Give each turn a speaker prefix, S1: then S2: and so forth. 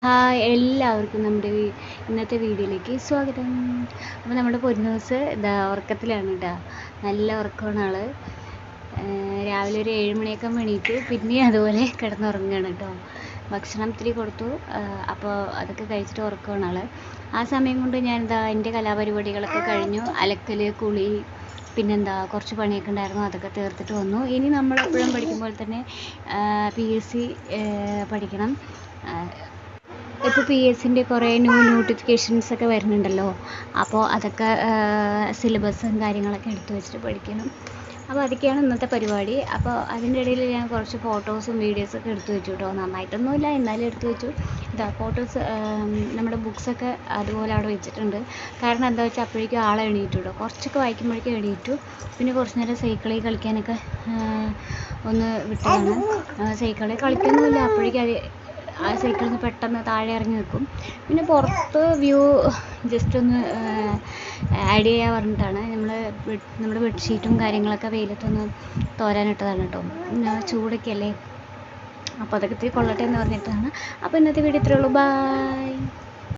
S1: Hi എല്ലാവർക്കും നമ്മുടെ ഇന്നത്തെ വീഡിയോയിലേക്ക് സ്വാഗതം. അപ്പോൾ നമ്മുടെ പൊന്നൂസ് ഇതാ ഉറക്കത്തിലാണ് കേട്ടോ. നല്ല ഉറക്കമാണ് ആള്. രാവിലെ ഒരു 7 മണിയൊക്കെ എണീറ്റു. പിന്നെ അതുപോലെ കിടന്നുറങ്ങുകയാണ് കേട്ടോ. ഭക്ഷണം ഇത്തിരി കൊടുത്തു. അപ്പോൾ അതൊക്കെ കഴിച്ചിട്ട് ഉറക്കമാണ് ആള്. ആ സമയം കൊണ്ട് ഞാൻ എൻ്റെ കലാപരിപാടികളൊക്കെ കഴിഞ്ഞു. അലക്കൽ, കുളി, പിന്നെന്താ കുറച്ച് പണിയൊക്കെ ഉണ്ടായിരുന്നു, അതൊക്കെ തീർത്തിട്ട് വന്നു. ഇനി നമ്മളെപ്പോഴും പഠിക്കുമ്പോൾ തന്നെ PSC പഠിക്കണം. ഇപ്പോൾ PSCൻ്റെ കുറേ നോട്ടിഫിക്കേഷൻസ് ഒക്കെ വരുന്നുണ്ടല്ലോ. അപ്പോൾ അതൊക്കെ സിലബസും കാര്യങ്ങളൊക്കെ എടുത്തു വെച്ചിട്ട് പഠിക്കണം. അപ്പോൾ അതൊക്കെയാണ് ഇന്നത്തെ പരിപാടി. അപ്പോൾ അതിൻ്റെ ഇടയിൽ ഞാൻ കുറച്ച് ഫോട്ടോസും വീഡിയോസൊക്കെ എടുത്തു വെച്ചു കേട്ടോ. നന്നായിട്ടൊന്നുമില്ല, എന്നാലും എടുത്തു വെച്ചു. ഇതാ ഫോട്ടോസ്, നമ്മുടെ ബുക്സൊക്കെ അതുപോലെ അവിടെ വെച്ചിട്ടുണ്ട്. കാരണം എന്താ വെച്ചാൽ അപ്പോഴേക്കും ആളെ എണീറ്റു കേട്ടോ. കുറച്ചൊക്കെ വായിക്കുമ്പോഴേക്കും എണീറ്റു. പിന്നെ കുറച്ച് നേരം സൈക്കിളിൽ കളിക്കാനൊക്കെ ഒന്ന് വിട്ടതാണ്. സൈക്കിളിൽ കളിക്കൊന്നുമില്ല, അപ്പോഴേക്കും ആ സൈക്കിളിൽ നിന്ന് പെട്ടെന്ന് താഴെ ഇറങ്ങി നിൽക്കും. പിന്നെ പുറത്ത് വ്യൂ ജസ്റ്റ് ഒന്ന് ആഡ് ചെയ്യാൻ പറഞ്ഞിട്ടാണ് നമ്മുടെ ബെഡ്ഷീറ്റും കാര്യങ്ങളൊക്കെ വെയിലത്തൊന്ന് തോരാനിട്ടതാണ് കേട്ടോ. ചൂടൊക്കെ അല്ലേ, അപ്പോൾ അതൊക്കെ ഇത്തിരി കൊള്ളട്ടെ എന്ന് പറഞ്ഞിട്ടാണ്. അപ്പോൾ ഇന്നത്തെ വീഡിയോ ഇത്രയേ ഉള്ളൂ. ബൈ.